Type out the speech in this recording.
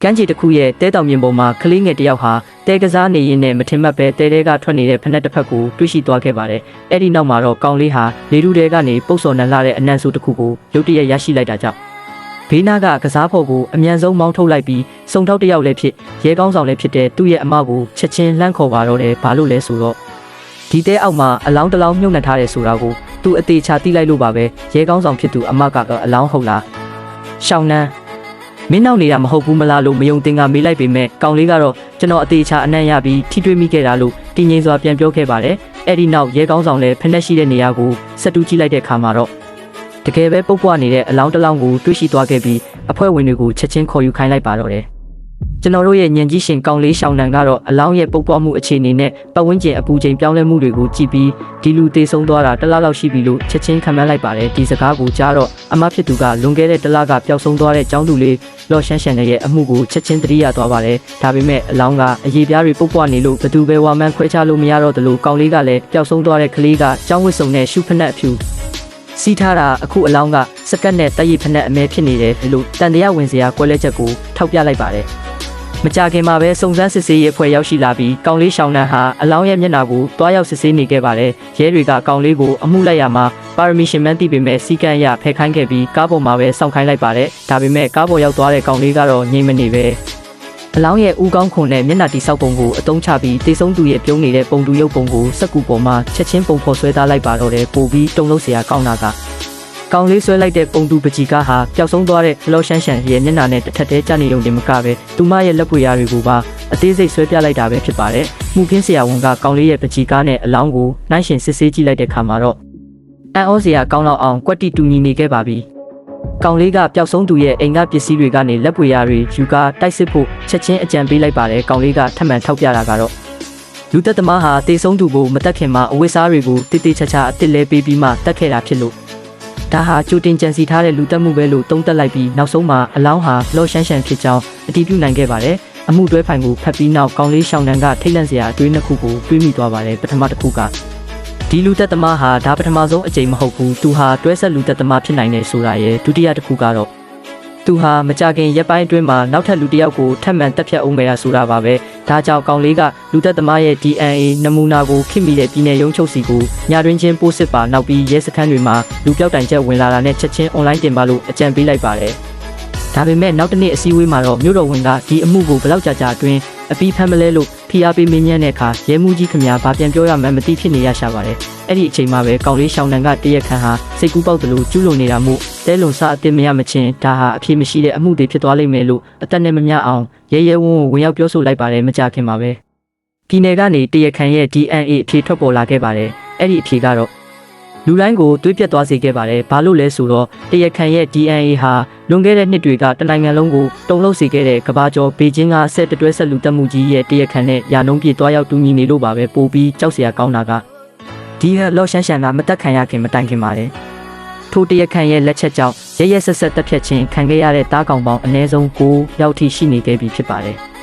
ကမ်းခြေတစ်ခုရဲ့တဲတောင်မြင်ပေါ်မှာကလေးငယ်တစ်ယောက်ဟာတဲကစားနေရင်းနဲ့မထင်မှတ်ပဲတဲတဲကထွက်နေတဲ့ဖက်နှက်တစ်ဖက်ကိုတွေ့ရှိသွားခဲ့ပါတယ်။အဲ့ဒီနောက်မှာတော့ကောင်လေးဟာလေထုထဲကနေပုတ်စော်နှံလာတဲ့အနံ့ဆိုးတစ်ခုကိုရုတ်တရက်ရရှိလိုက်တာကြောင့်ဘေးနားကကစားဖို့ကိုအမြန်ဆုံးမောင်းထုတ်လိုက်ပြီးစုံထောက်တစ်ယောက်လည်းဖြစ်ရဲကောင်းဆောင်လည်းဖြစ်တဲ့သူ့ရဲ့အမကိုချက်ချင်းလှမ်းခေါ်ပါတော့တယ်။ဘာလို့လဲဆိုတော့ဒီတဲအောက်မှာအလောင်းတစ်လောင်းမြုပ်နှံထားတယ်ဆိုတာကိုသူအသေးချာသိလိုက်လို့ပါပဲရဲကောင်းဆောင်ဖြစ်သူအမကတော့အလောင်းဟုတ်လားရှောင်းနှန်းမင်းနောက်နေတာမဟုတ်ဘူးမလားလို့မယုံတင်ကမေးလိုက်ပေမဲ့ကောင်လေးကတော့ကျွန်တော်အသေးချာအနံ့ရပြီးထိတွေ့မိခဲ့တာလို့တင်းငိမ့်စွာပြန်ပြောခဲ့ပါတယ်အဲ့ဒီနောက်ရဲကောင်းဆောင်လည်းဖက်နှက်ရှိတဲ့နေရာကိုဆက်တူးကြည့်လိုက်တဲ့အခါမှာတော့တကယ်ပဲပုတ်ပွားနေတဲ့အလောင်းတစ်လောင်းကိုတွေ့ရှိသွားခဲ့ပြီးအဖွဲ့ဝင်တွေကိုချက်ချင်းခေါ်ယူခိုင်းလိုက်ပါတော့တယ်ကျွန်တော်တို့ရဲ့ညံကြီးရှင်ကောင်လေးရှောင်းနံကတော့အလောင်းရဲ့ပုတ်ပွားမှုအခြေအနေနဲ့ပတ်ဝန်းကျင်အပူချိန်ပြောင်းလဲမှုတွေကိုကြည့်ပြီးဒီလူသေးဆုံးသွားတာတစ်လလောက်ရှိပြီလို့ချက်ချင်းခံမှန်းလိုက်ပါတယ်ဒီစကားကိုကြားတော့အမဖြစ်သူကလွန်ခဲ့တဲ့တစ်လကပျောက်ဆုံးသွားတဲ့ကျောင်းသူလေးလော်ရှန်ရှန်ရဲ့အမှုကိုချက်ချင်းသတိရသွားပါတယ်ဒါပေမဲ့အလောင်းကအရေးပြားတွေပုတ်ပွားနေလို့ဘသူပဲဝါမန်းခွဲခြားလို့မရတော့တယ်လို့ကောင်လေးကလည်းပျောက်ဆုံးသွားတဲ့ကလေးကကျောင်းဝတ်စုံနဲ့ရှုဖက်နှက်အဖြူစီးထားတာအခုအလောင်းကစကတ်နဲ့တရိပ်ဖက်နှက်အမဲဖြစ်နေတယ်လို့တန်တရားဝင်စရာကွဲလဲချက်ကိုထောက်ပြလိုက်ပါတယ်မကြခင်မှာပဲစုံစမ်းစစ်ဆေးရေးအဖွဲ့ရောက်ရှိလာပြီးကောင်လေးရှောင်းနှန်းဟာအလောင်းရဲ့မျက်နှာကိုတွားရောက်စစ်ဆေးနေခဲ့ပါတယ်ရဲတွေကကောင်လေးကိုအမှုလိုက်ရမှာပါရမီရှင်မန်းသိပေမဲ့စီကံရဖယ်ခိုင်းခဲ့ပြီးကားပေါ်မှာပဲစောင့်ခိုင်းလိုက်ပါတယ်ဒါပေမဲ့ကားပေါ်ရောက်သွားတဲ့ကောင်လေးကတော့ငြိမ်မနေပဲအလောင်းရဲ့ဦးကောင်းခွန်နဲ့မျက်နှာတိဆောက်ပုံကိုအတုံးချပြီးတေဆုံးသူရဲ့ပြုံးနေတဲ့ပုံတူရုပ်ပုံကိုစက်ကူပေါ်မှာချက်ချင်းပုံဖော်ဆွဲထားလိုက်ပါတော့တယ်ပို့ပြီးတုံလုံးစရာကောင်းတာကကောင်လေးဆွဲလိုက်တဲ့ပုံတူပကြီးကားဟာပျောက်ဆုံးသွားတဲ့လော်ရှန်ရှန်ရဲ့မျက်နှာနဲ့တစ်ထက်တည်းကျနေုံတင်မကပဲသူမရဲ့လက်ပွေရာတွေကိုပါအသေးစိတ်ဆွဲပြလိုက်တာပဲဖြစ်ပါတယ်။မှုခင်းဆရာဝန်ကကောင်လေးရဲ့ပကြီးကားနဲ့အလောင်းကိုနှိုင်းရှင်စစ်ဆေးကြည့်လိုက်တဲ့အခါမှာတော့အန်အောစရာကောင်းလောက်အောင်ကွက်တီတူညီနေခဲ့ပါပြီ။ကောင်လေးကပျောက်ဆုံးသူရဲ့အိမ်ကပစ္စည်းတွေကနေလက်ပွေရာတွေယူကာတိုက်စစ်ဖို့ချက်ချင်းအကြံပေးလိုက်ပါတယ်။ကောင်လေးကထပ်မံထောက်ပြတာကတော့လူသက်သမားဟာတေဆုံးသူကိုမတက်ခင်မှာအဝတ်စားတွေကိုတိတိကျကျအစ်စ်လဲပေးပြီးမှတက်ခဲ့တာဖြစ်လို့ဒါဟာကြိုတင်ကြံစီထားတဲ့လူတက်မှုပဲလို့သုံးသပ်လိုက်ပြီးနောက်ဆုံးမှာအလောင်းဟာလော်ရှန်ရှန်ဖြစ်ကြောင်းအတည်ပြုနိုင်ခဲ့ပါတယ်။အမှုတွဲဖိုင်ကိုဖတ်ပြီးနောက်ကောင်လေးရှောင်းနန်းကထိတ်လန့်စရာအတွေးနှစ်ခုကိုတွေးမိသွားပါတယ်။ပထမတစ်ခုကဒီလူသက်သမားဟာဒါပထမဆုံးအကြိမ်မဟုတ်ဘူး။သူဟာတွဲဆက်လူသက်သမားဖြစ်နိုင်တယ်ဆိုတာရဲ့ဒုတိယတစ်ခုကတော့သူဟာမကြခင်ရက်ပိုင်းအတွင်းမှာနောက်ထပ်လူတစ်ယောက်ကိုထပ်မံတက်ဖြတ်အောင်ခဲ့ရဆိုတာပါပဲ။ဒါကြောင့်ကောင်လေးကလူသက်သမားရဲ့ DNA နမူနာကိုခင်မိတဲ့ပြည်နယ်ရုံးချုပ်စီကိုညတွင်ချင်းပို့စစ်ပါနောက်ပြီးရဲစခန်းတွေမှာလူပြောက်တိုင်ချက်ဝင်လာတာနဲ့ချက်ချင်း online တင်ပါလို့အကြံပေးလိုက်ပါတယ်။ဒါပေမဲ့နောက်တစ်နေ့အစည်းအဝေးမှာတော့မြို့တော်ဝန်ကဒီအမှုကိုဘယ်လောက်ကြာအတွင်းအပြီးဖမ်းမလဲလို့ဖိအားပေးမင်းညံ့တဲ့အခါရဲမှုကြီးခင်ဗျာဘာပြန်ပြောရမှန်းမသိဖြစ်နေရရှာပါတယ်။အဲ့ဒီအချိန်မှာပဲကောင်လေးရှောင်းနံကတရက်ခန့်ဟာစိတ်ကူးပေါက်တယ်လို့ကျူးလွန်နေတာမို့တဲလုံစားအစ်မရမချင်းဒါဟာအဖြစ်မရှိတဲ့အမှုတွေဖြစ်သွားလိမ့်မယ်လို့အသက်နဲ့မမျှအောင်ရဲရဲဝံ့ဝင်ရောက်ပြောဆိုလိုက်ပါတယ်မကြခင်မှာပဲပြည်နယ်ကနေတရက်ခန့်ရဲ့ DNA အဖြေထွက်ပေါ်လာခဲ့ပါတယ်။အဲ့ဒီအဖြေကတော့လူတိုင်းကိုတွေးပြတ်သွားစေခဲ့ပါတယ်။ဘာလို့လဲဆိုတော့တရက်ခန့်ရဲ့ DNA ဟာလွန်ခဲ့တဲ့နှစ်တွေကတနိုင်ငံလုံးကိုတုံ့လှုပ်စေခဲ့တဲ့ကဘာကျော်ဘေကျင်းကဆက်တွဲဆက်လူတက်မှုကြီးရဲ့တရက်ခန့်နဲ့ယာနှုံးပြေသွားရောက်တူညီနေလို့ပါပဲပို့ပြီးကြောက်စရာကောင်းတာကဒီလော်ရှန်ရှန်ကမတက်ခံရခင်မတိုင်ခင်ပါတယ်။ထိုတရက်ခန့်ရဲ့လက်ချက်ကြောင့်ရဲရဲဆက်ဆက်တက်ဖြတ်ခြင်းခံခဲ့ရတဲ့တားကောင်ပေါင်းအနည်းဆုံး9ယောက်ထိရှိနေခဲ့ပြီဖြစ်ပါတယ်။